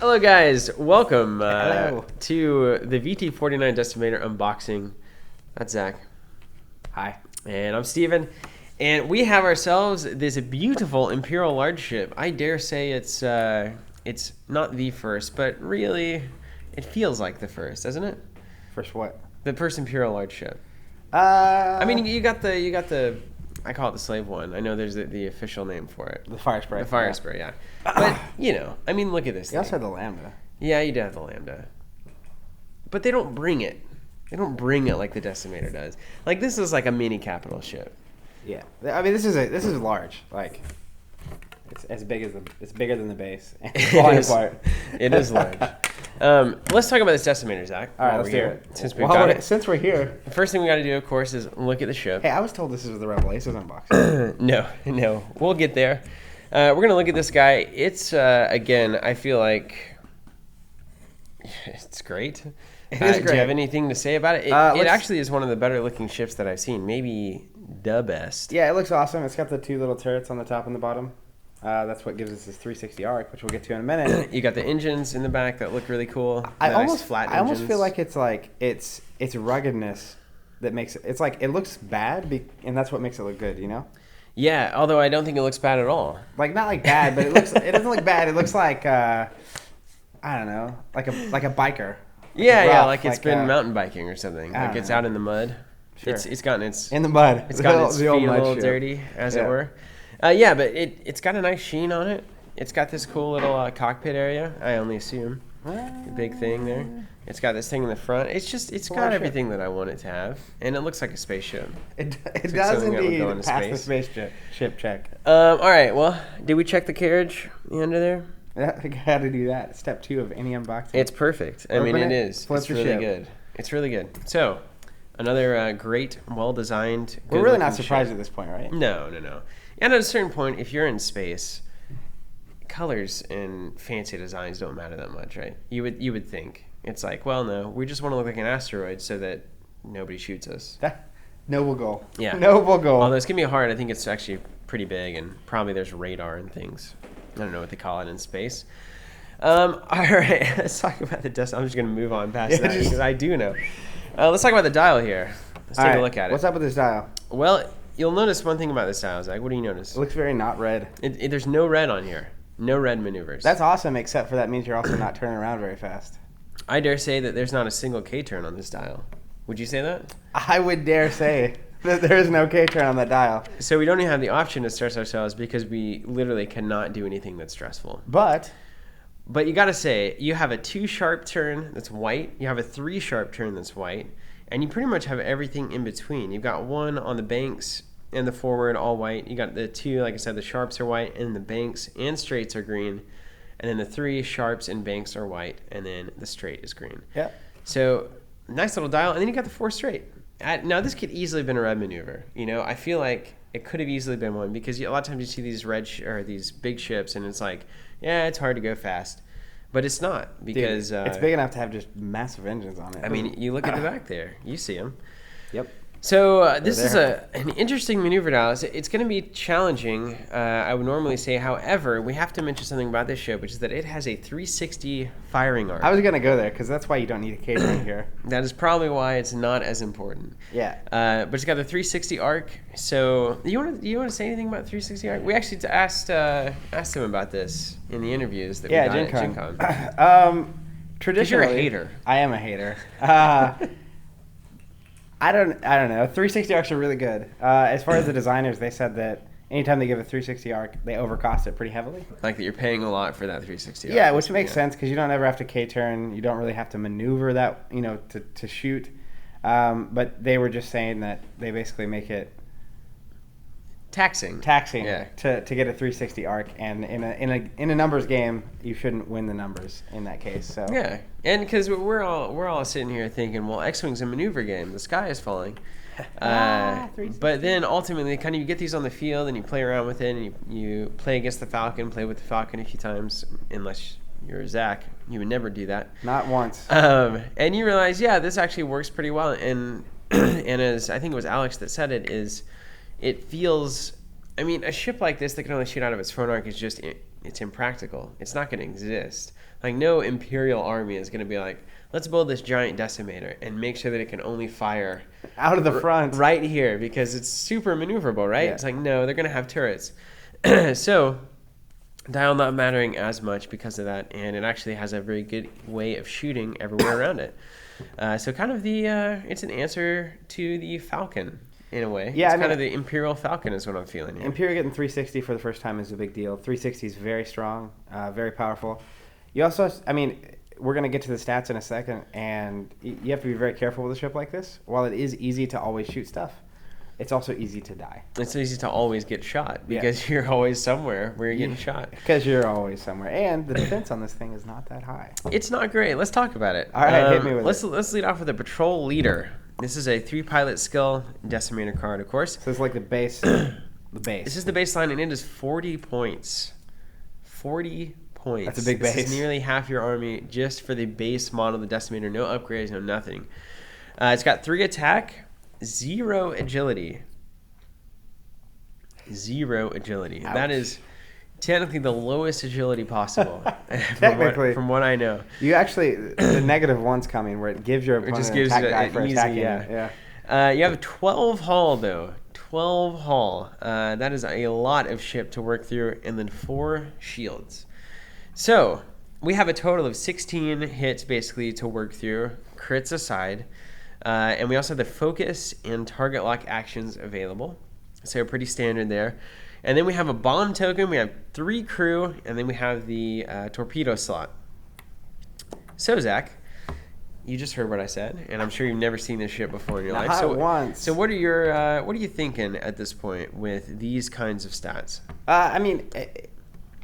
Hello guys, welcome Hello. to the VT-49 Decimator unboxing. That's Zach. Hi. And I'm Steven. And we have ourselves this beautiful Imperial large ship. I dare say it's not the first, but really it feels like the first, doesn't it? First what? The first Imperial large ship. I mean, you got the I call it the slave one. I know there's the official name for it. the fire spray. The fire spray, yeah. But, I mean, look at this You thing. also had the Lambda. Yeah, you do have the Lambda. But they don't bring it. They don't bring it like the Decimator does. Like, this is like a mini capital ship. Yeah. I mean, this is large. Like, it's bigger than the base. It is large. Let's talk about this Decimator, Zach. All right, let's do it. Since we've got it. Since we're here. The first thing we got to do, of course, is look at the ship. Hey, I was told this was the Rebel Aces unboxing. No. We'll get there. We're going to look at this guy. It's, again, I feel like it's great. It is great. Do you have anything to say about it? It actually is one of the better looking ships that I've seen. Maybe the best. Yeah, it looks awesome. It's got the two little turrets on the top and the bottom. That's what gives us this 360 arc, which we'll get to in a minute. You got the engines in the back that look really cool. I Nice flat engines. almost feel like it's ruggedness that makes it. It's like it looks bad, and that's what makes it look good. You know. Yeah, although I don't think it looks bad at all. Like not like bad, but it doesn't look bad. It looks like I don't know, like a biker. Yeah, rough, it's been mountain biking or something. Like it's out in the mud. Sure. It's gotten its in the mud. It's gotten its feet a little shit. dirty, as it were. Yeah, but it's got a nice sheen on it. It's got this cool little cockpit area. I only assume the big thing there. It's got this thing in the front. It's got everything that I want it to have, and it looks like a spaceship. It Looks does something that would indeed go into pass the space. spaceship check. All right. Well, did we check the carriage under there? How to do that? Step 2 of any unboxing. It's perfect. I mean, Open it it, is. flip It's the really ship. good. It's really good. So, another great, well-designed. We're really not good-looking surprised ship. at this point, right? No. And at a certain point, if you're in space, colors and fancy designs don't matter that much, right? You would think it's like, well, no, we just want to look like an asteroid so that nobody shoots us. Noble goal. Yeah. Noble goal. Although it's gonna be hard. I think it's actually pretty big, and probably there's radar and things. I don't know what they call it in space. All right, let's talk about the dust. I'm just gonna move on past that because I do know. Let's talk about the dial here. Let's take a look at it. What's up with this dial? Well, you'll notice one thing about this dial, Zach. What do you notice? It looks very not red. There's no red on here. No red maneuvers. That's awesome, except for that means you're also not turning around very fast. I dare say that there's not a single K-turn on this dial. Would you say that? I would dare say that there is no K-turn on that dial. So we don't even have the option to stress ourselves because we literally cannot do anything that's stressful. But you got to say, you have a 2-sharp turn that's white, you have a 3-sharp turn that's white, and you pretty much have everything in between. You've got one on the banks and the forward, all white. You got the 2, like I said, the sharps are white, and the banks and straights are green. And then the 3 sharps and banks are white, and then the straight is green. yeah, So, nice little dial. And then you got the 4 straight. Now, this could easily have been a red maneuver. You know, I feel like it could have easily been one because a lot of times you see these these big ships, and it's like, yeah, it's hard to go fast. But it's not because... dude, it's big enough to have just massive engines on it. I mean, you look at the back there. You see them. Yep. So this is an interesting maneuver dial. It's going to be challenging, I would normally say. However, we have to mention something about this ship, which is that it has a 360 firing arc. I was going to go there because that's why you don't need a K-turn here. That is probably why it's not as important. Yeah. But it's got the 360 arc. So you want to say anything about 360 arc? We actually asked him about this in the interviews that we got at Gen Con. Traditionally, you're a hater. I am a hater. I don't know. 360 arcs are really good. As far as the designers, they said that anytime they give a 360 arc, they overcost it pretty heavily. Like that you're paying a lot for that 360 arc. Yeah, which makes sense because you don't ever have to K-turn. You don't really have to maneuver that, to shoot. But they were just saying that they basically make it taxing to get a 360 arc, and in a numbers game, you shouldn't win the numbers in that case. So yeah, and because we're all sitting here thinking, well, X-Wing's a maneuver game. The sky is falling. But then ultimately, kind of you get these on the field and you play around with it, and you play against the Falcon, play with the Falcon a few times, unless you're Zach. You would never do that. Not once. And you realize, yeah, this actually works pretty well. And and as I think it was Alex that said it feels. I mean, a ship like this that can only shoot out of its front arc is just it's impractical. It's not going to exist. Like, no Imperial army is going to be like, let's build this giant Decimator and make sure that it can only fire out of the front right here because it's super maneuverable, right? Yeah. It's like, no, they're going to have turrets. So dial not mattering as much because of that, and it actually has a very good way of shooting everywhere around it. So kind of it's an answer to the Falcon in a way. Yeah, it's kind of the Imperial Falcon is what I'm feeling here. Imperial getting 360 for the first time is a big deal. 360 is very strong, very powerful. You also, I mean, we're going to get to the stats in a second, and you have to be very careful with a ship like this. While it is easy to always shoot stuff, it's also easy to die. It's easy to always get shot because you're always somewhere where you're getting shot. Because you're always somewhere. And the defense on this thing is not that high. It's not great. Let's talk about it. All right, hit me with it. Let's lead off with a patrol leader. This is a 3-pilot skill Decimator card, of course. So it's like the base. This is the baseline, and it is 40 points. 40 points. That's a big base. This is nearly half your army just for the base model of the Decimator. No upgrades, no nothing. It's got 3 attack, 0 agility. 0 agility. Ouch. That is technically the lowest agility possible. Technically. from what I know. You actually, the negative one's coming where it gives your opponent an attack die for attacking. Yeah. You have a 12 hull, though. 12 hull. That is a lot of ship to work through, and then 4 shields. So we have a total of 16 hits basically to work through, crits aside. And we also have the focus and target lock actions available. So pretty standard there. And then we have a bomb token. We have 3 crew, and then we have the torpedo slot. So Zach, you just heard what I said, and I'm sure you've never seen this ship before in your life. Not once. So what are you thinking at this point with these kinds of stats? I mean,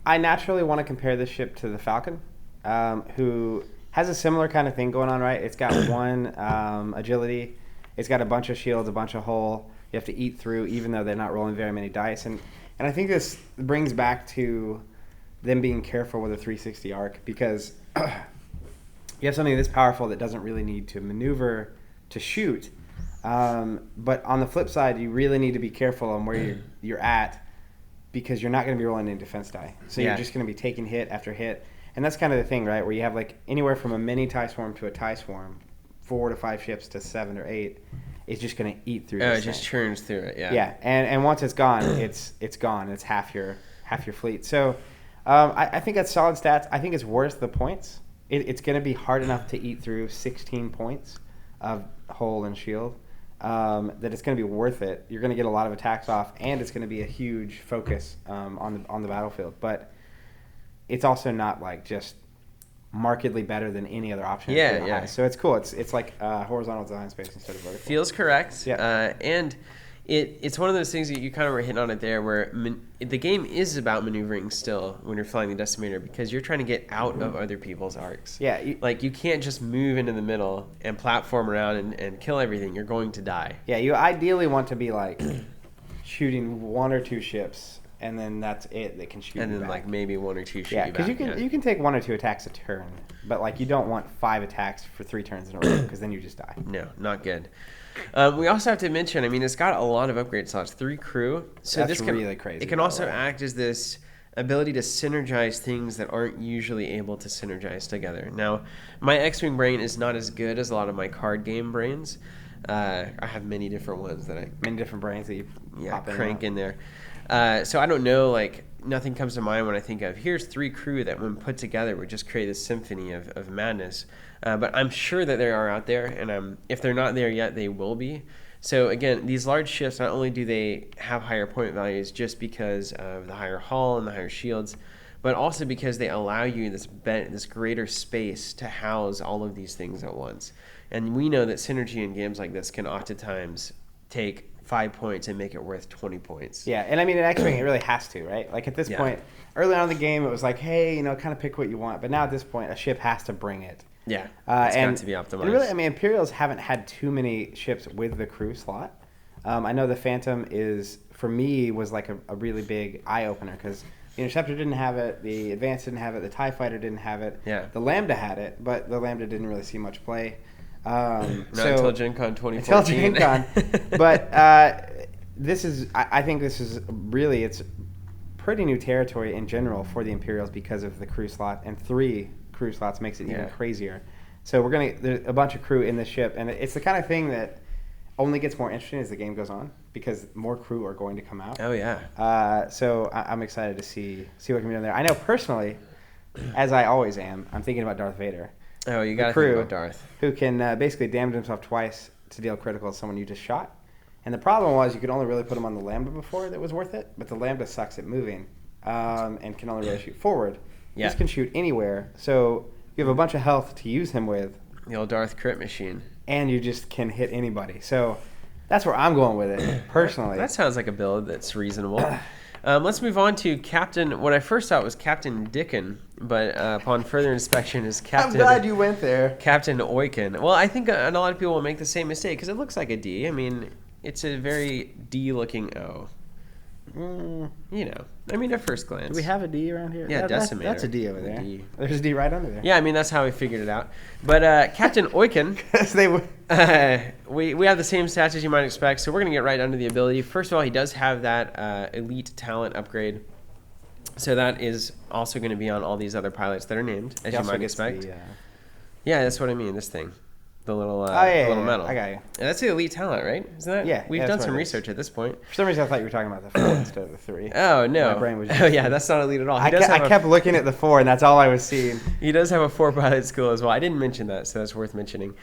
I naturally want to compare this ship to the Falcon, who has a similar kind of thing going on, right? It's got 1 agility. It's got a bunch of shields, a bunch of hull. You have to eat through, even though they're not rolling very many dice. And I think this brings back to them being careful with a 360 arc, because you have something this powerful that doesn't really need to maneuver to shoot. But on the flip side, you really need to be careful on where you're at, because you're not going to be rolling any defense die. So you're just going to be taking hit after hit. And that's kind of the thing, right, where you have like anywhere from a mini TIE swarm to a TIE swarm, 4 to 5 ships to 7 or 8. It's just going to eat through. Oh, it just churns through it. Yeah. Yeah, and once it's gone, it's gone. It's half your fleet. So I think that's solid stats. I think it's worth the points. It's going to be hard enough to eat through 16 points of hull and shield that it's going to be worth it. You're going to get a lot of attacks off, and it's going to be a huge focus on the battlefield. But it's also not like just markedly better than any other option. Yeah. So it's cool. It's like horizontal design space instead of vertical. Feels correct. Yeah. And it's one of those things that you kind of were hitting on it there, where the game is about maneuvering still when you're flying the Decimator, because you're trying to get out of other people's arcs. Yeah. You can't just move into the middle and platform around and kill everything. You're going to die. Yeah, you ideally want to be like shooting 1 or 2 ships, and then that's it. They can shoot. And you then back. like maybe 1 or 2 shoot Yeah, you because back. you can take 1 or 2 attacks a turn, but like you don't want 5 attacks for 3 turns in a row, because then you just die. No, not good. We also have to mention, I mean, it's got a lot of upgrade slots. 3 crew. So That's this can, really crazy, It can by the also way. act as this ability to synergize things that aren't usually able to synergize together. Now, my X-Wing brain is not as good as a lot of my card game brains. I have many different ones that Many different brains that you pop in crank and in there. So I don't know, like, nothing comes to mind when I think of, here's 3 crew that when put together would just create this symphony of madness. But I'm sure that they are out there, and if they're not there yet, they will be. So again, these large ships, not only do they have higher point values just because of the higher hull and the higher shields, but also because they allow you this greater space to house all of these things at once. And we know that synergy in games like this can oftentimes take 5 points and make it worth 20 points. Yeah, and I mean, in X-Wing, it really has to, right? Like at this point, early on in the game, it was like, hey, kind of pick what you want. But now at this point, a ship has to bring it. Yeah, it's and got to be optimized. And really, I mean, Imperials haven't had too many ships with the crew slot. I know the Phantom for me, was like a really big eye-opener, because the Interceptor didn't have it, the Advance didn't have it, the TIE Fighter didn't have it. Yeah. The Lambda had it, but the Lambda didn't really see much play. Not until Gen Con 2014. Until Gen Con. But I think this is really, it's pretty new territory in general for the Imperials because of the crew slot, and 3 crew slots makes it even crazier. So there's a bunch of crew in this ship, and it's the kind of thing that only gets more interesting as the game goes on because more crew are going to come out. Oh yeah. So I'm excited to see what can be done there. I know personally, as I always am, I'm thinking about Darth Vader. Oh, you got to think about Darth, who can basically damage himself twice to deal critical to someone you just shot. And the problem was you could only really put him on the Lambda before that was worth it, but the Lambda sucks at moving and can only really shoot forward. Yeah. This can shoot anywhere, so you have a bunch of health to use him with. The old Darth crit machine. And you just can hit anybody. So that's where I'm going with it, personally. That sounds like a build that's reasonable. Let's move on to Captain. What I first thought was Captain Dickon, but upon further inspection is Captain. I'm glad you went there. Captain Oiken. Well, I think a lot of people will make the same mistake because it looks like a D. I mean, it's a very D-looking O. You know, I mean, at first glance. Do we have a D around here? Yeah, Decimator. That's a D over there. There's a D right under there. Yeah, I mean, that's how we figured it out. But Captain Oiken, we have the same stats as you might expect, so we're going to get right under the ability. First of all, he does have that elite talent upgrade. So that is also going to be on all these other pilots that are named, as you might expect. Yeah, that's what I mean, this thing. The little, little medal. I got you. And that's the elite talent, right? Isn't that? Yeah. We've done some research at this point. For some reason, I thought you were talking about the 4 instead of the 3. Oh, no. My brain was just that's not elite at all. I kept looking at the 4, and that's all I was seeing. He does have a 4 pilot skill as well. I didn't mention that, so that's worth mentioning.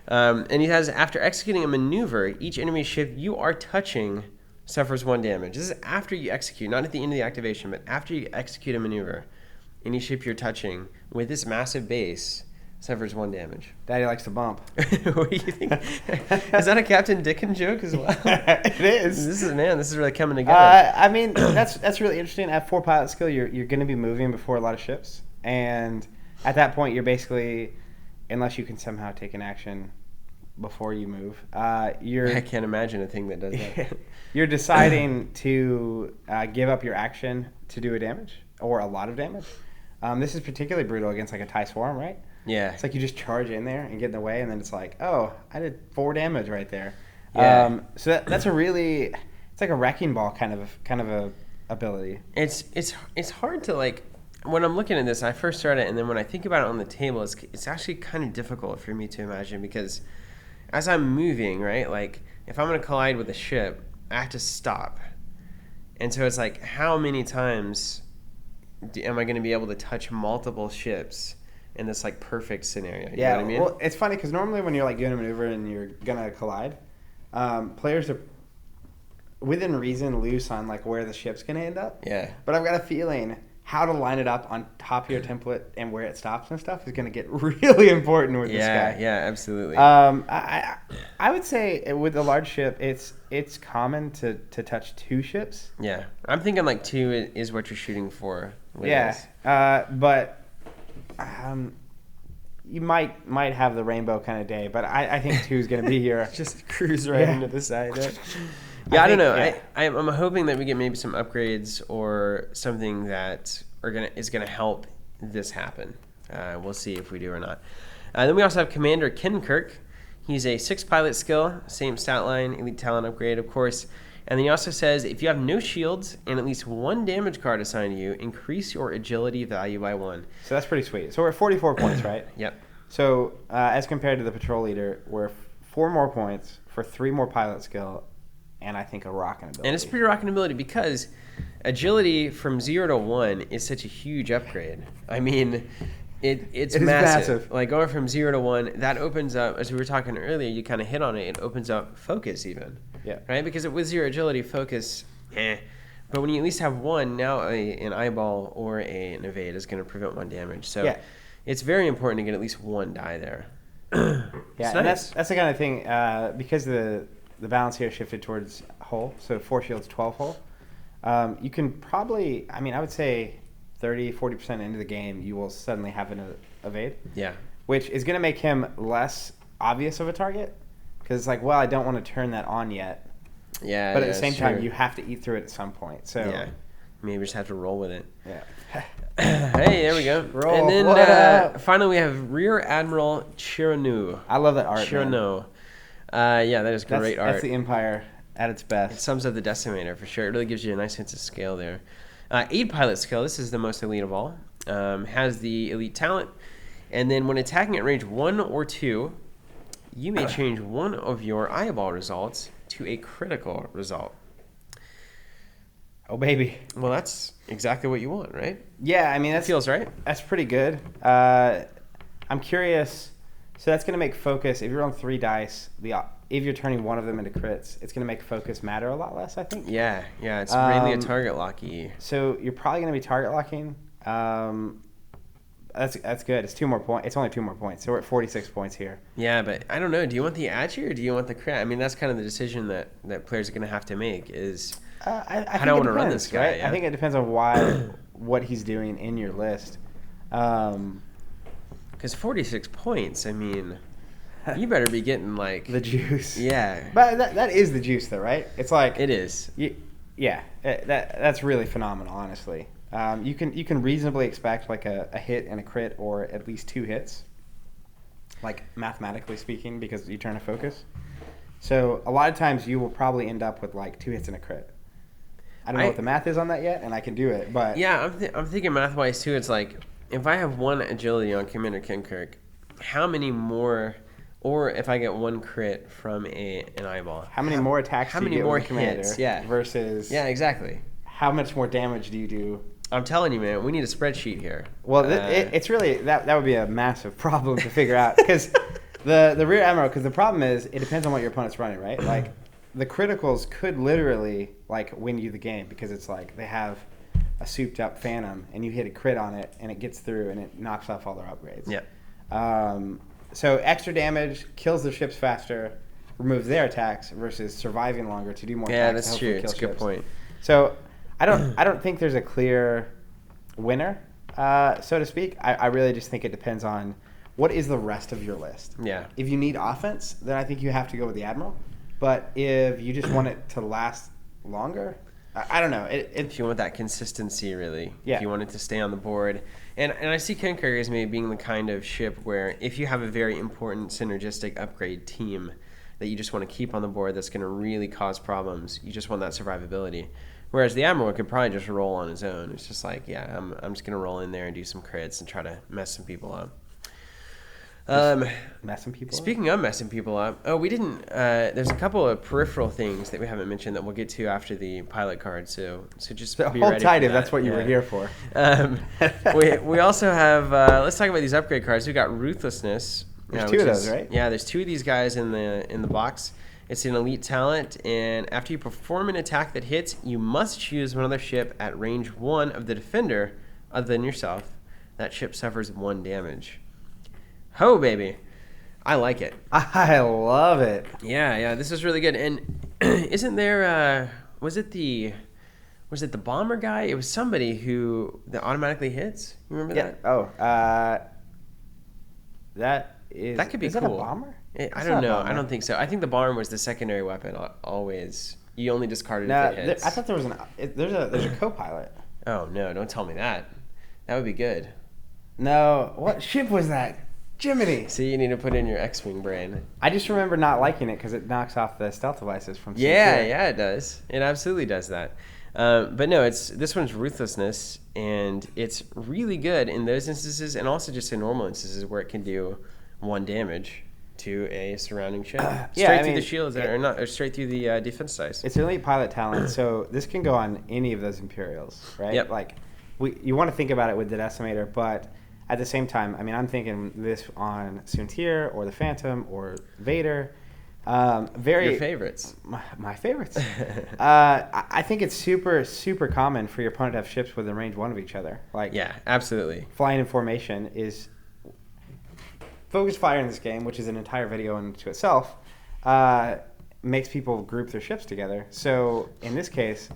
And he has, after executing a maneuver, each enemy ship you are touching suffers 1 damage. This is after you execute, not at the end of the activation, but after you execute a maneuver. Any ship you're touching with this massive base suffers 1 damage. Daddy likes to bump. What do you think? Is that a Captain Dickon joke as well? It is. This is really coming together. I mean, that's really interesting. At 4 pilot skill, you're going to be moving before a lot of ships, and at that point, you're basically, unless you can somehow take an action before you move, I can't imagine a thing that does that. You're deciding to give up your action to do a damage or a lot of damage. This is particularly brutal against like a TIE Swarm, right? Yeah. It's like you just charge in there and get in the way, and then it's like, oh, I did 4 damage right there. Yeah. So that's a really, it's like a wrecking ball kind of a ability. It's hard to, like, when I'm looking at this, I first started, and then when I think about it on the table, it's actually kind of difficult for me to imagine because as I'm moving, right, like if I'm going to collide with a ship, I have to stop. And so it's like, how many times am I going to be able to touch multiple ships in this like perfect scenario? You know what I mean? Well, it's funny because normally when you're like doing a maneuver and you're gonna collide, players are within reason loose on like where the ship's gonna end up. Yeah. But I've got a feeling how to line it up on top of your template and where it stops and stuff is gonna get really important with this guy. Yeah, absolutely. I would say with a large ship, it's common to touch 2 ships. Yeah, I'm thinking like 2 is what you're shooting for. With this. But. You might have the rainbow kind of day, but I think 2 is going to be here. Just cruise right into the side. I don't know. Yeah. I'm hoping that we get maybe some upgrades or something that is gonna help this happen. We'll see if we do or not. Then we also have Commander Kinkirk. He's a 6 pilot skill, same stat line, elite talent upgrade, of course. And then he also says, if you have no shields and at least 1 damage card assigned to you, increase your agility value by 1. So that's pretty sweet. So we're at 44 points, right? Yep. So as compared to the patrol leader, we're 4 more points for 3 more pilot skill, and I think a rockin' ability. And it's pretty rockin' ability because agility from 0 to 1 is such a huge upgrade. I mean, it's massive. Like going from 0 to 1, that opens up, as we were talking earlier, you kind of hit on it, it opens up focus even. Yeah. Right? Because with 0 agility, focus, But when you at least have 1, now an eyeball or an evade is going to prevent 1 damage. So it's very important to get at least 1 die there. Yeah, and that's the kind of thing, because the balance here shifted towards hull, so 4 shields, 12 hull. You can probably, I would say 30-40% into the game, you will suddenly have an evade. Yeah. Which is going to make him less obvious of a target. Because it's like, well, I don't want to turn that on yet. Yeah. But at the same time, you have to eat through it at some point. So yeah. Maybe just have to roll with it. Yeah. Hey, there we go. Roll. And then finally we have Rear Admiral Chironu. I love that art. Chironu. Yeah, that is great art. That's the Empire at its best. It sums up the Decimator for sure. It really gives you a nice sense of scale there. Aid pilot skill. This is the most elite of all. Has the elite talent. And then when attacking at range 1 or 2, you may change one of your eyeball results to a critical result. Oh, baby. Well, that's exactly what you want, right? Yeah, I mean, that feels right. That's pretty good. I'm curious. So that's going to make focus, if you're rolling 3 dice, if you're turning one of them into crits, it's going to make focus matter a lot less, I think. Yeah, it's mainly a target locky. So you're probably going to be target locking. That's good. It's 2 more points. It's only 2 more points. So we're at 46 points here. Yeah, but I don't know. Do you want the agi or do you want the crit? I mean, that's kind of the decision that players are going to have to make is I don't want to run this guy. Right? Yeah. I think it depends on what he's doing in your list. Because 46 points, I mean, you better be getting like the juice. Yeah, but that is the juice, though, right? It's like it is. That's really phenomenal, honestly. You can reasonably expect like a hit and a crit, or at least 2 hits, like mathematically speaking, because you turn a focus. So a lot of times you will probably end up with like 2 hits and a crit. I don't know what the math is on that yet, and I can do it, but yeah, I'm thinking math wise too. It's like if I have 1 agility on Commander Kinkirk, how many more? Or if I get 1 crit from an eyeball, how many more attacks? How do you many get more with Commander? hits? Yeah. Versus exactly. How much more damage do you do? I'm telling you, man, we need a spreadsheet here. Well, it's really that would be a massive problem to figure out, because the rear admiral. Because the problem is it depends on what your opponent's running, right? Like the criticals could literally like win you the game, because it's like they have a souped up Phantom and you hit a crit on it and it gets through and it knocks off all their upgrades. Yeah. So extra damage kills their ships faster, removes their attacks versus surviving longer to do more attacks. Yeah, that's true. It's a good point. So I don't think there's a clear winner, so to speak. I really just think it depends on what is the rest of your list. Yeah. If you need offense, then I think you have to go with the Admiral. But if you just want it to last longer, I don't know. If you want that consistency, really. Yeah. If you want it to stay on the board. And I see Kinkirk as maybe being the kind of ship where if you have a very important synergistic upgrade team that you just want to keep on the board that's going to really cause problems, you just want that survivability. Whereas the Admiral could probably just roll on his own. It's just like, yeah, I'm just going to roll in there and do some crits and try to mess some people up. Messing people Speaking of messing people up, we didn't. There's a couple of peripheral things that we haven't mentioned that we'll get to after the pilot card. So just be hold ready. tight if that's what you were here for. We also have. Let's talk about these upgrade cards. We got Ruthlessness. There's 2 of those, right? Yeah, there's 2 of these guys in the box. It's an elite talent, and after you perform an attack that hits, you must choose one other ship at range 1 of the defender, other than yourself. That ship suffers 1 damage. Ho, baby. I like it. I love it. Yeah, this is really good. And isn't there, was it the bomber guy? It was somebody that automatically hits. You remember that? Oh, that could be cool. Is that a bomber? I don't know. I don't think so. I think the bomber was the secondary weapon always. You only discarded if it hits. I thought there was there's a co-pilot. Oh, no. Don't tell me that. That would be good. No. What ship was that? Jiminy. See, you need to put in your X-Wing brain. I just remember not liking it because it knocks off the stealth devices from Yeah, it does. It absolutely does that. But no, this one's Ruthlessness, and it's really good in those instances, and also just in normal instances where it can do 1 damage to a surrounding ship, straight through the shields, or straight through the defense dice. It's an elite pilot talent, so this can go on any of those Imperials, right? Yep. Like, you want to think about it with the Decimator, but at the same time, I mean, I'm thinking this on Soontir or the Phantom or Vader. Your favorites. My favorites. I think it's super, super common for your opponent to have ships within range 1 of each other. Like, yeah, absolutely. Flying in formation is focus fire in this game, which is an entire video into itself, makes people group their ships together. So in this case,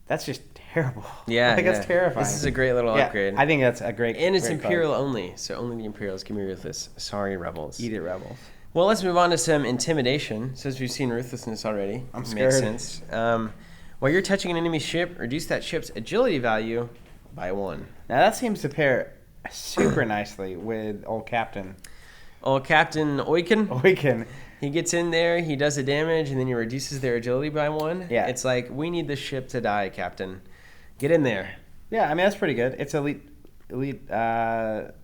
that's just terrible. Yeah, that's terrifying. This is a great little upgrade. I think that's a great. And it's great Imperial card. only, so only the Imperials can be ruthless. Sorry, Rebels. Eat it, Rebels. Well, let's move on to some intimidation. Since we've seen Ruthlessness already, I'm scared. Makes sense. While you're touching an enemy ship, reduce that ship's agility value by 1. Now that seems to pair super nicely with old Captain. Old Captain Oiken. He gets in there, he does the damage, and then he reduces their agility by 1. Yeah. It's like, we need the ship to die, Captain. Get in there. Yeah, I mean that's pretty good. It's elite Talent,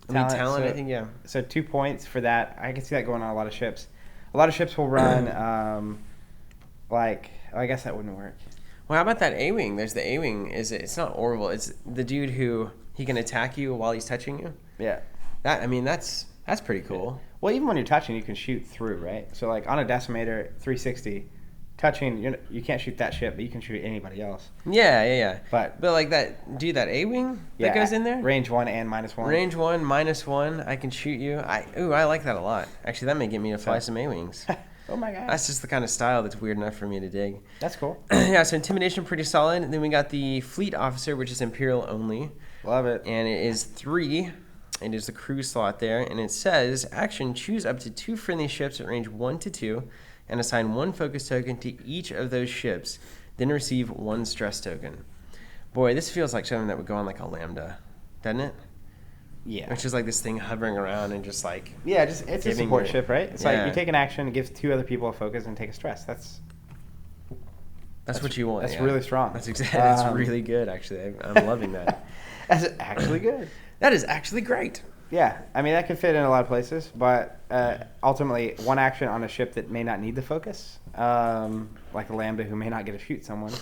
so, I think, yeah. So 2 points for that. I can see that going on a lot of ships. A lot of ships will run I guess that wouldn't work. Well, how about that A-Wing? There's the A-Wing. It's not Orville. It's the dude who he can attack you while he's touching you. Yeah. That's pretty cool. Well, even when you're touching, you can shoot through, right? So like on a Decimator 360, touching, you can't shoot that ship, but you can shoot anybody else. Yeah. But like that A-Wing that goes in there? Range 1 and -1. Range 1, -1, I can shoot you. I like that a lot. Actually, that may get me to fly some A-Wings. Oh my god. That's just the kind of style that's weird enough for me to dig. That's cool. Yeah, so Intimidation, pretty solid. And then we got the Fleet Officer, which is Imperial only. Love it. And it is 3. It is the crew slot there. And it says, action, choose up to 2 friendly ships at range 1 to 2 and assign 1 focus token to each of those ships, then receive 1 stress token. Boy, this feels like something that would go on like a Lambda, doesn't it? Yeah. Which is like this thing hovering around and just like... Yeah, it's a support ship, right? It's like you take an action, it gives 2 other people a focus and take a stress. That's what you want. That's really strong. That's exactly. That's really good, actually. I'm loving that. That's actually good. That is actually great. Yeah, I mean that can fit in a lot of places, but ultimately, 1 action on a ship that may not need the focus, like a Lambda who may not get to shoot someone,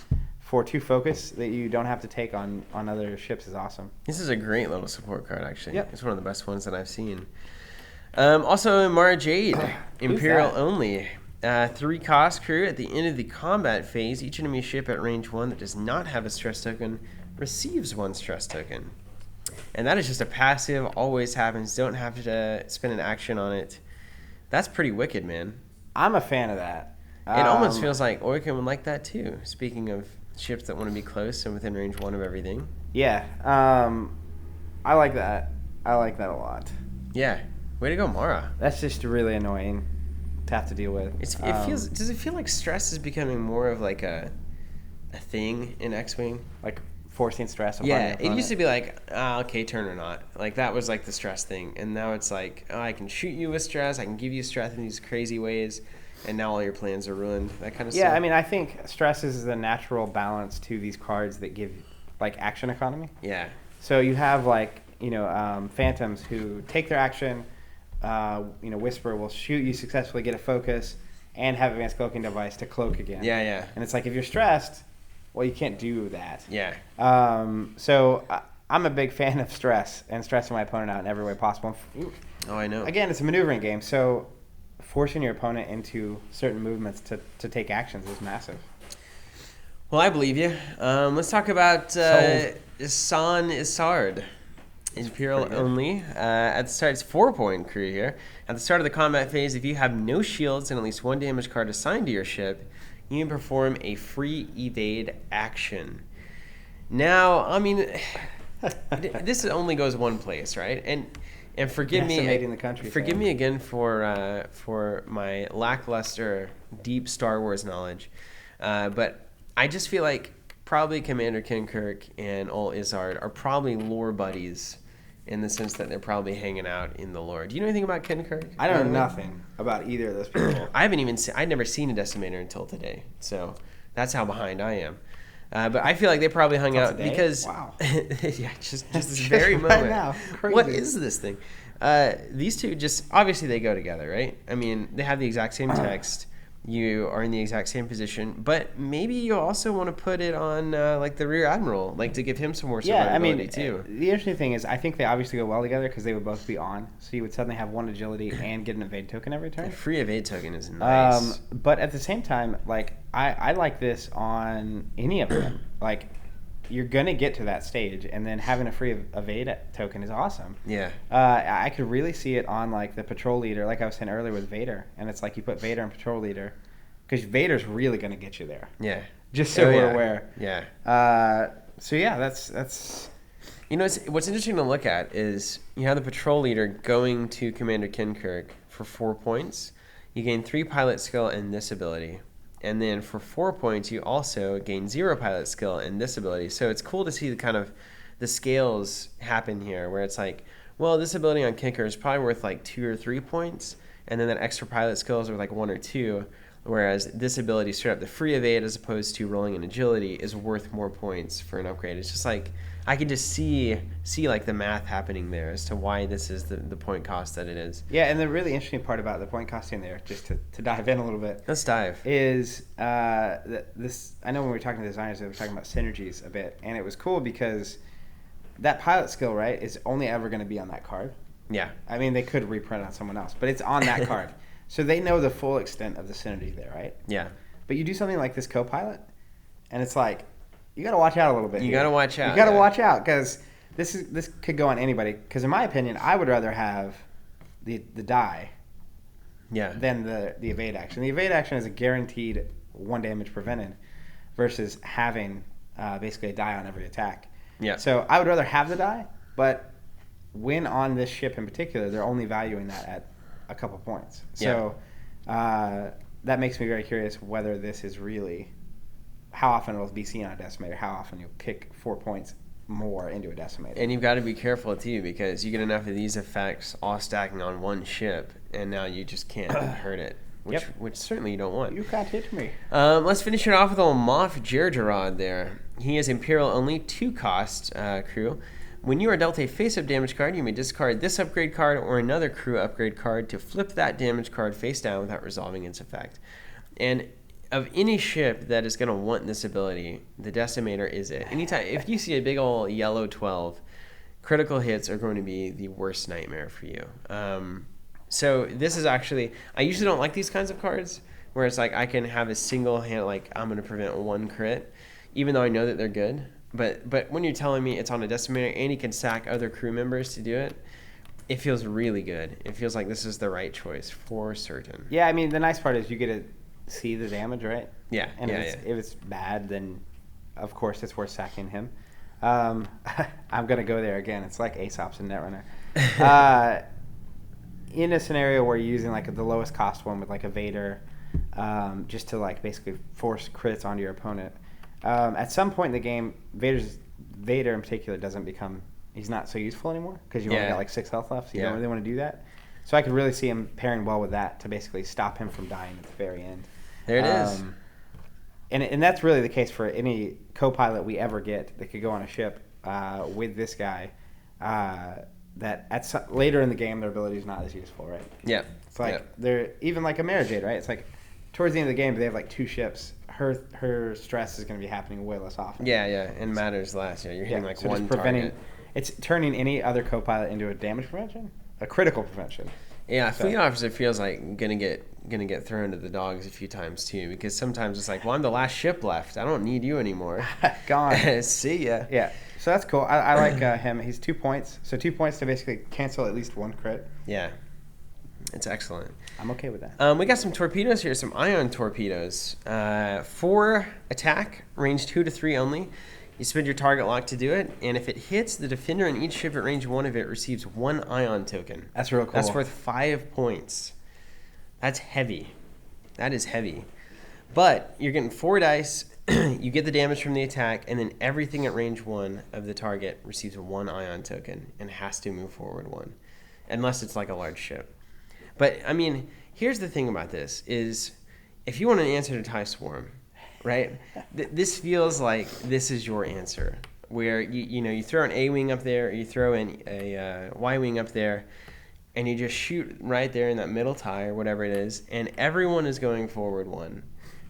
for 2 focus that you don't have to take on other ships is awesome. This is a great little support card, actually. Yep. It's one of the best ones that I've seen. Also, Mara Jade, Imperial only. 3 cost crew. At the end of the combat phase, each enemy ship at range 1 that does not have a stress token receives 1 stress token. And that is just a passive, always happens, don't have to spend an action on it. That's pretty wicked, man. I'm a fan of that. It almost feels like Orkin would like that too, speaking of ships that want to be close and within range 1 of everything. Yeah, I like that. I like that a lot. Yeah, way to go, Mara. That's just really annoying to have to deal with. Does it feel like stress is becoming more of like a thing in X-Wing? Like forcing stress upon Yeah, your it opponent. used to be like, okay, turn or not. Like that was like the stress thing. And now it's like, I can shoot you with stress, I can give you stress in these crazy ways, and now all your plans are ruined. That kind of stuff. Yeah, I mean, I think stress is the natural balance to these cards that give like action economy. Yeah. So you have like, Phantoms who take their action, Whisper will shoot you successfully, get a focus, and have advanced cloaking device to cloak again. Yeah. And it's like if you're stressed, well, you can't do that. Yeah. So I'm a big fan of stress and stressing my opponent out in every way possible. Oh, I know. Again, it's a maneuvering game, so forcing your opponent into certain movements to take actions is massive. Well, I believe you. Let's talk about San Isard. Imperial only. At the start, it's 4-point crew here. At the start of the combat phase, if you have no shields and at least 1 damage card assigned to your ship, you can perform a free evade action. Now, I mean, this only goes one place, right? And forgive me, Decimating the country. forgive me again for my lackluster deep Star Wars knowledge, but I just feel like probably Commander Kinkirk and Ol Izzard are probably lore buddies in the sense that they're probably hanging out in the lore. Do you know anything about Kinkirk? I know nothing about either of those people. I'd never seen a Decimator until today, so that's how behind I am. But I feel like they probably hung out today? because Wow. yeah, just this very right moment. now. Crazy. What is this thing? These two just obviously they go together, right? I mean, they have the exact same text. You are in the exact same position, but maybe you also want to put it on like the Rear Admiral, like to give him some more survivability too. The interesting thing is I think they obviously go well together because they would both be on. So you would suddenly have 1 agility and get an evade token every turn. A free evade token is nice. But at the same time, like I like this on any of them. Like you're gonna get to that stage, and then having a free evade token is awesome. Yeah. I could really see it on like the patrol leader, like I was saying earlier with Vader, and it's like you put Vader in patrol leader, because Vader's really gonna get you there. Yeah. Just so we're aware. Yeah. So yeah, that's. You know, what's interesting to look at is you have the patrol leader going to Commander Kinkirk for 4 points. You gain 3 pilot skill and this ability. And then for 4 points, you also gain 0 pilot skill and this ability. So it's cool to see the kind of the scales happen here, where it's like, well, this ability on Kinkirk is probably worth like 2 or 3 points, and then that extra pilot skill is worth like 1 or 2. Whereas this ability, straight up the free evade as opposed to rolling an agility, is worth more points for an upgrade. It's just like, I can just see like the math happening there as to why this is the point cost that it is. Yeah, and the really interesting part about the point costing there, just to dive in a little bit. Let's dive. Is this? I know when we were talking to designers, they were talking about synergies a bit, and it was cool because that pilot skill, right, is only ever going to be on that card. Yeah. I mean, they could reprint on someone else, but it's on that card. So they know the full extent of the synergy there, right? Yeah. But you do something like this co-pilot, and it's like, you got to watch out a little bit. You got to watch out. You got to watch out, because this could go on anybody. Because in my opinion, I would rather have the die than the evade action. The evade action is a guaranteed 1 damage prevented versus having basically a die on every attack. Yeah. So I would rather have the die, but when on this ship in particular, they're only valuing that at a couple points. So that makes me very curious whether this is really how often it will be seen on a Decimator, how often you'll kick 4 points more into a Decimator. And you've got to be careful too, because you get enough of these effects all stacking on one ship, and now you just can't hurt it, which certainly you don't want. You can't hit me. Let's finish it off with a little Moff Jerjerrod there. He is Imperial only, 2 cost crew. When you are dealt a face-up damage card, you may discard this upgrade card or another crew upgrade card to flip that damage card face down without resolving its effect. And of any ship that is going to want this ability, the Decimator is it. Anytime, if you see a big old yellow 12, critical hits are going to be the worst nightmare for you. So this is actually, I usually don't like these kinds of cards, where it's like I can have a single hand, like I'm going to prevent 1 crit, even though I know that they're good. But when you're telling me it's on a Decimator and you can sack other crew members to do it, it feels really good. It feels like this is the right choice for certain. Yeah, I mean, the nice part is you get to see the damage, right? Yeah. And if it's bad, then of course it's worth sacking him. I'm going to go there again. It's like Aesop's and Netrunner. In a scenario where you're using like the lowest cost one with like a Vader, just to like basically force crits onto your opponent, at some point in the game, Vader in particular doesn't become, he's not so useful anymore because you only got like 6 health left, so you don't really want to do that. So I could really see him pairing well with that to basically stop him from dying at the very end. There it is. And that's really the case for any co-pilot we ever get that could go on a ship with this guy, that later in the game their ability is not as useful, right? Yeah. It's like they're even like a Mara Jade, right? It's like towards the end of the game they have like 2 ships. Her stress is going to be happening way less often. Yeah, and matters less. Yeah, you're hitting like so one target. It's turning any other co-pilot into a damage prevention, a critical prevention. Yeah, Fleet Officer feels like gonna get thrown to the dogs a few times too, because sometimes it's like, well, I'm the last ship left. I don't need you anymore. Gone. See ya. Yeah, so that's cool. I like him. He's 2 points. So 2 points to basically cancel at least 1 crit. Yeah. It's excellent. I'm okay with that. We got some torpedoes here, some ion torpedoes. 4 attack, range 2 to 3 only. You spend your target lock to do it, and if it hits, the defender in each ship at range 1 of it receives 1 ion token. That's real cool. That's worth 5 points. That's heavy. That is heavy. But you're getting 4 dice, you get the damage from the attack, and then everything at range 1 of the target receives 1 ion token and has to move forward 1, unless it's like a large ship. But, I mean, here's the thing about this, is if you want an answer to TIE Swarm, right, this feels like this is your answer, where you throw an A-wing up there, or you throw in a Y-wing up there, and you just shoot right there in that middle tie, or whatever it is, and everyone is going forward 1.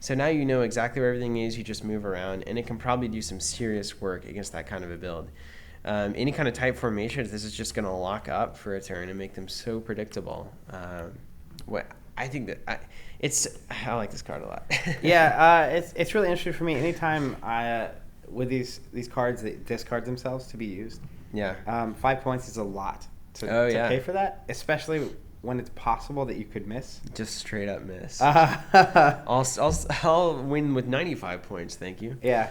So now you know exactly where everything is, you just move around, and it can probably do some serious work against that kind of a build. Any kind of type formation, this is just going to lock up for a turn and make them so predictable. I think that I like this card a lot. Yeah, it's really interesting for me. Anytime with these cards that discard themselves to be used. Yeah. 5 points is a lot to pay for that, especially when it's possible that you could miss. Just straight up miss. I'll win with 95 points, thank you. Yeah.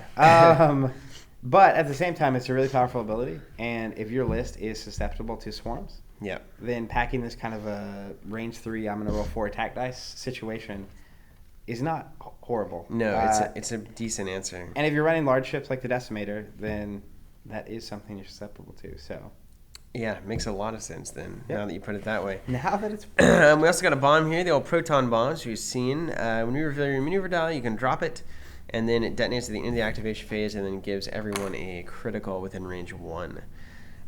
But at the same time, it's a really powerful ability, and if your list is susceptible to swarms, then packing this kind of a range 3, I'm going to roll 4 attack dice situation is not horrible. No, it's a decent answer. And if you're running large ships like the Decimator, then that is something you're susceptible to. So, yeah, makes a lot of sense then, now that you put it that way. Now that it's... We also got a bomb here, the old proton bombs you've seen. When you reveal your maneuver dial, you can drop it. and then it detonates at the end of the activation phase, and then gives everyone a critical within range 1.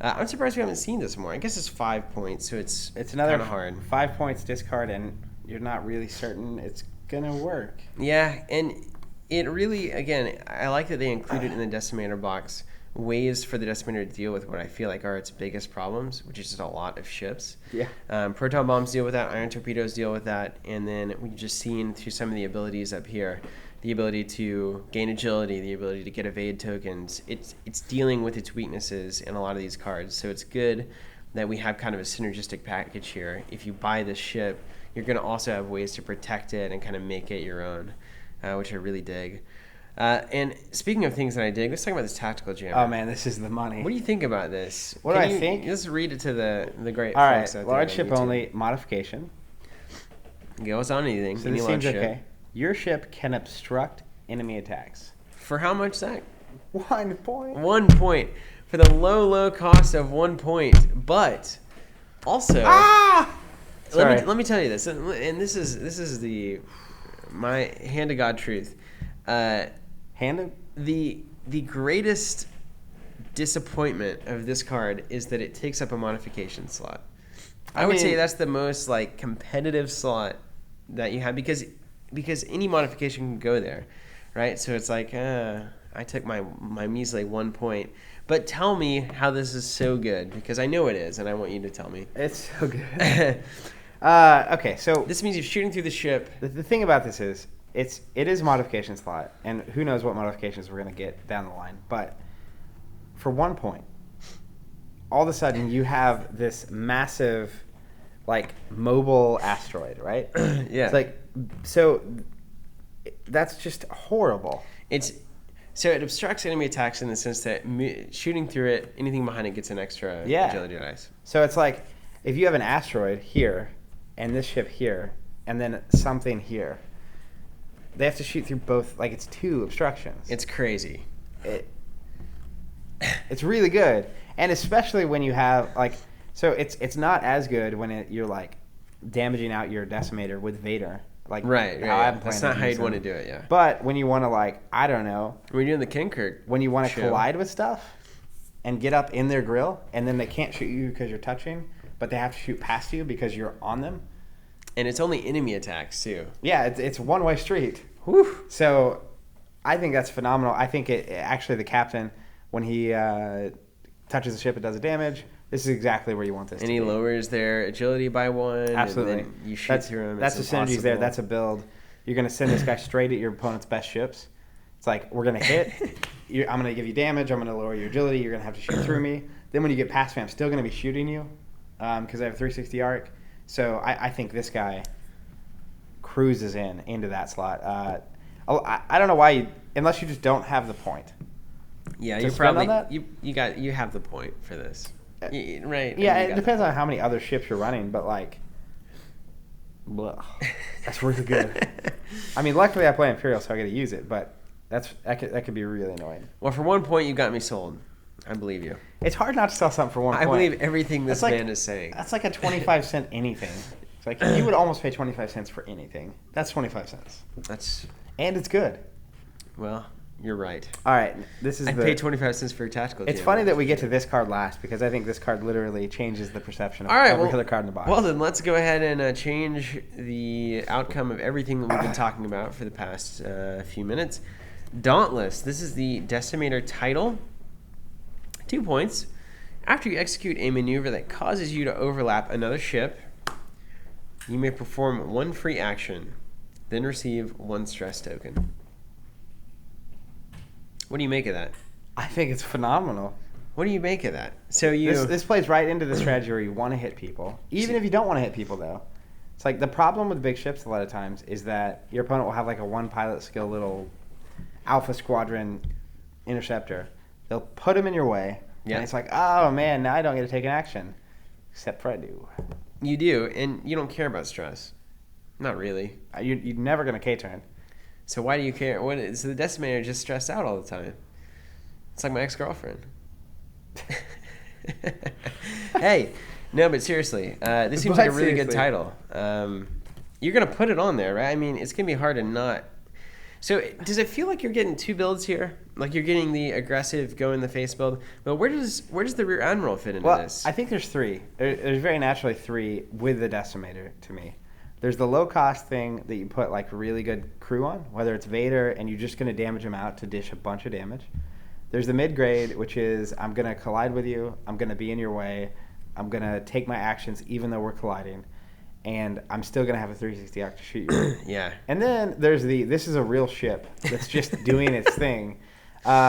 I'm surprised we haven't seen this more. I guess it's 5 points, so it's another kind of hard. 5 points discard, and you're not really certain it's gonna work. Yeah, and it really, again, I like that they included in the Decimator box ways for the Decimator to deal with what I feel like are its biggest problems, which is just a lot of ships. Yeah. Proton bombs deal with that, iron torpedoes deal with that, and then we've just seen through some of the abilities up here, the ability to gain agility, the ability to get evade tokens. It's dealing with its weaknesses in a lot of these cards, so it's good that we have kind of a synergistic package here. If you buy this ship, you're going to also have ways to protect it and kind of make it your own, which I really dig. And speaking of things that I dig, let's talk about this tactical jammer. Oh man, this is the money. What do you think about this? What do I think? Let's read it to the great All folks right, out there. large ship only modification. Goes on anything. So any this large seems ship. okay. Your ship can obstruct enemy attacks. For how much, Zach? 1 point. 1 point. For the low cost of 1 point. But also, Sorry. let me tell you this, and this is my hand to God truth. The greatest disappointment of this card is that it takes up a modification slot. I would say that's the most like competitive slot that you have because any modification can go there, right? So it's like I took my measly 1 point, but tell me how this is so good because I know it is, and I want you to tell me. It's so good. Okay, so This means you're shooting through the ship. the thing about this is it is a modification slot, and who knows what modifications we're gonna get down the line. But for 1 point, all of a sudden you have this massive, like mobile asteroid, right? Yeah. It's like so. That's just horrible. So it obstructs enemy attacks in the sense that shooting through it, anything behind it gets an extra agility dice. So it's like if you have an asteroid here, and this ship here, and then something here, they have to shoot through both. Like it's 2 obstructions. It's crazy. It's really good, and especially when you have like, so it's not as good when you're like damaging out your Decimator with Vader. Like Right. That's not how you'd want to do do it, yeah. But when you want to like, I don't know, When you're doing the Kinkirk when you want to show. collide with stuff and get up in their grill, and then they can't shoot you because you're touching, but they have to shoot past you because you're on them. And it's only enemy attacks, too. Yeah, it's one-way street. Whew. So I think that's phenomenal. I think it actually the captain, when he touches the ship, it does a damage. This is exactly where you want this And to he be. lowers their agility by 1. Absolutely. And then you shoot through him. That's the It's synergies there. impossible. That's a build. You're going to send this guy straight at your opponent's best ships. It's like, we're going to hit. I'm going to give you damage. I'm going to lower your agility. You're going to have to shoot through me. Then when you get past me, I'm still going to be shooting you because I have a 360 arc. So I think this guy cruises into that slot. I don't know why unless you just don't have the point. Yeah, to you spend on probably that? you have the point for this. Right. Yeah, You it got depends on how many other ships you're running, but like, bleh, that's really good. I mean, luckily I play Imperial, so I get to use it, but that could be really annoying. Well, for 1 point, you got me sold. I believe you. It's hard not to sell something for 1 point. I believe everything this That's like- man is saying. That's like a 25-cent anything. It's like you would almost pay 25 cents for anything. That's 25 cents, and it's good. Well, you're right. All right, this is I paid 25 cents for a tactical. It's jammer. funny that we get to this card last because I think this card literally changes the perception of All right, every other card in the box. Well, then let's go ahead and change the outcome of everything that we've been talking about for the past few minutes. Dauntless. This is the Decimator title. 2 points. After you execute a maneuver that causes you to overlap another ship, you may perform 1 free action, then receive 1 stress token. What do you make of that? I think it's phenomenal. What do you make of that? So This plays right into the strategy where you want to hit people, even if you don't want to hit people. Though, it's like the problem with big ships a lot of times is that your opponent will have like a 1 pilot skill little Alpha Squadron interceptor. They'll put them in your way, and it's like, oh man, now I don't get to take an action, except for I do. You do, and you don't care about stress. Not really. You're never gonna K-turn. So why do you care? So the Decimator just stressed out all the time. It's like my ex-girlfriend. Hey, no, but seriously, this seems like a really good title. You're going to put it on there, right? I mean, it's going to be hard to not. So does it feel like you're getting two builds here? Like you're getting the aggressive, go in the face build, but where does the rear admiral fit into this? I think there's three. There's very naturally three with the Decimator to me. There's the low cost thing that you put like really good crew on, whether it's Vader and you're just going to damage them out to dish a bunch of damage. There's the mid grade, which is I'm going to collide with you, I'm going to be in your way, I'm going to take my actions even though we're colliding, and I'm still going to have a 360 arc to shoot you. Yeah. And then there's this is a real ship that's just doing its thing,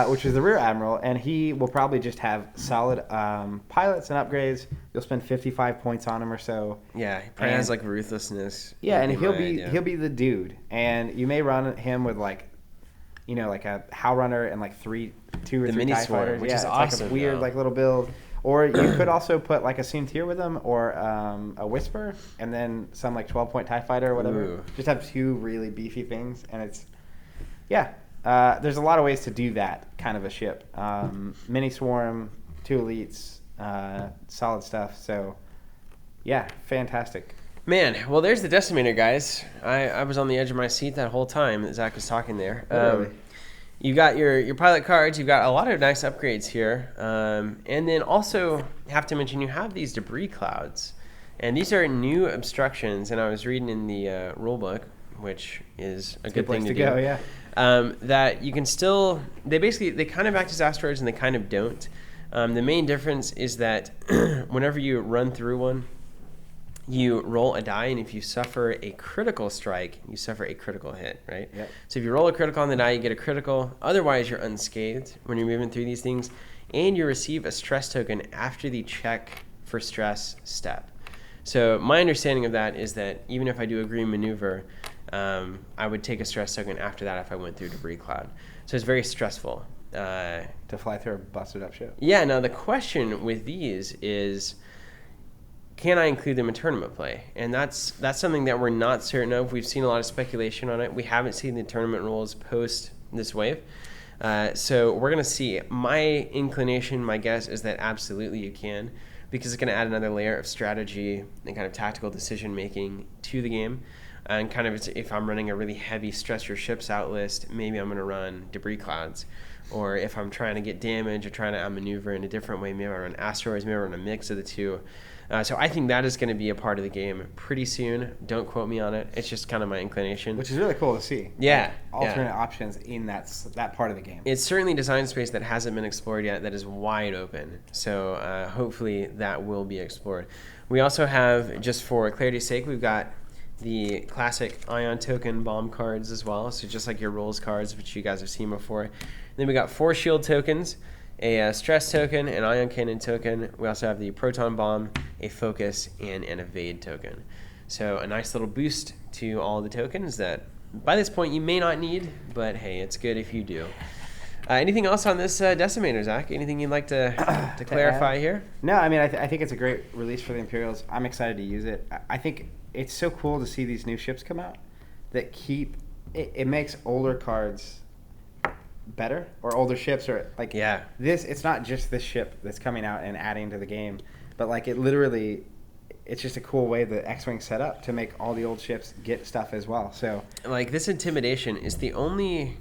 which is the rear admiral, and he will probably just have solid pilots and upgrades. You'll spend 55 points on him or so. Yeah, he probably has like ruthlessness. Yeah, and he'll be the dude, and you may run him with like a Howl Runner and like two or three mini TIE swarm, fighters, which is it's awesome. Like a weird like little build. Or you could also put like a Soontir with him, or a Whisper, and then some like 12-point TIE Fighter or whatever. Ooh. Just have two really beefy things, and there's a lot of ways to do that kind of a ship. Mini Swarm, 2 elites, solid stuff. So, yeah, fantastic. Man, well, there's the Decimator, guys. I was on the edge of my seat that whole time that Zach was talking there. You got your pilot cards. You've got a lot of nice upgrades here. And then also, have to mention, you have these debris clouds. And these are new obstructions. And I was reading in the rule book, which is a good thing to do. Go, yeah. That you can still... They kind of act as asteroids and they kind of don't. The main difference is that whenever you run through one, you roll a die, and if you suffer a critical strike, you suffer a critical hit, right? Yep. So if you roll a critical on the die, you get a critical. Otherwise, you're unscathed when you're moving through these things, and you receive a stress token after the check for stress step. So my understanding of that is that even if I do a green maneuver, I would take a stress token after that if I went through debris cloud. So it's very stressful. To fly through a busted up ship. Yeah, now the question with these is, can I include them in tournament play? And that's something that we're not certain of. We've seen a lot of speculation on it. We haven't seen the tournament rules post this wave. So we're going to see. My inclination, my guess, is that absolutely you can, because it's going to add another layer of strategy and kind of tactical decision-making to the game. And kind of if I'm running a really heavy stress your ships out list, maybe I'm going to run debris clouds. Or if I'm trying to get damage or trying to outmaneuver in a different way, maybe I run asteroids, maybe I run a mix of the two. So I think that is going to be a part of the game pretty soon. Don't quote me on it. It's just kind of my inclination. Which is really cool to see. Yeah. Like alternate options in that part of the game. It's certainly design space that hasn't been explored yet that is wide open. So hopefully that will be explored. We also have, just for clarity's sake, we've got the classic Ion token bomb cards as well. So just like your rules cards, which you guys have seen before. And then we got 4 shield tokens, a stress token, an ion cannon token. We also have the proton bomb, a focus, and an evade token. So a nice little boost to all the tokens that by this point you may not need, but hey, it's good if you do. Anything else on this Decimator, Zach? Anything you'd like to clarify here? No, I mean, I think it's a great release for the Imperials. I'm excited to use it. I think it's so cool to see these new ships come out that it makes older cards better, or older ships, or like this. It's not just this ship that's coming out and adding to the game, but like it's just a cool way the X-Wing set up to make all the old ships get stuff as well. So like this intimidation is the only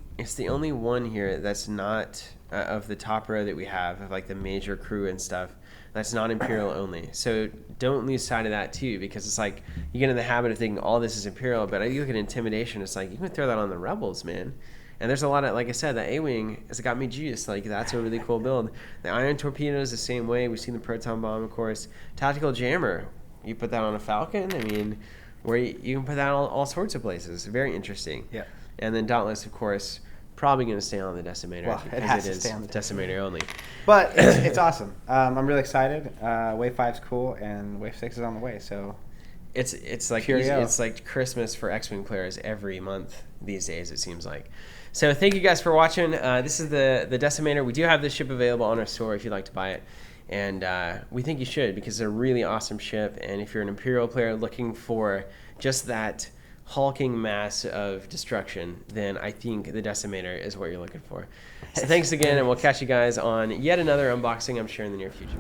one here that's not of the top row that we have of like the major crew and stuff that's not Imperial only. So don't lose sight of that too, because it's like you get in the habit of thinking all this is Imperial, but you look at intimidation, it's like you can throw that on the Rebels, man. And there's a lot of, like I said, the A-Wing has got me juiced. Like, that's a really cool build. The Iron Torpedo is the same way. We've seen the Proton Bomb, of course. Tactical Jammer, you put that on a Falcon. I mean, where you can put that on all sorts of places. Very interesting. Yeah. And then Dauntless, of course, probably going to stay on the Decimator. Well, it has to stay on the Decimator only. But it's awesome. I'm really excited. Wave 5's cool, and Wave 6 is on the way. So it's like Christmas for X-Wing players every month these days, it seems like. So thank you guys for watching. This is the Decimator. We do have this ship available on our store if you'd like to buy it. And we think you should, because it's a really awesome ship. And if you're an Imperial player looking for just that hulking mass of destruction, then I think the Decimator is what you're looking for. So thanks again, and we'll catch you guys on yet another unboxing, I'm sure, in the near future.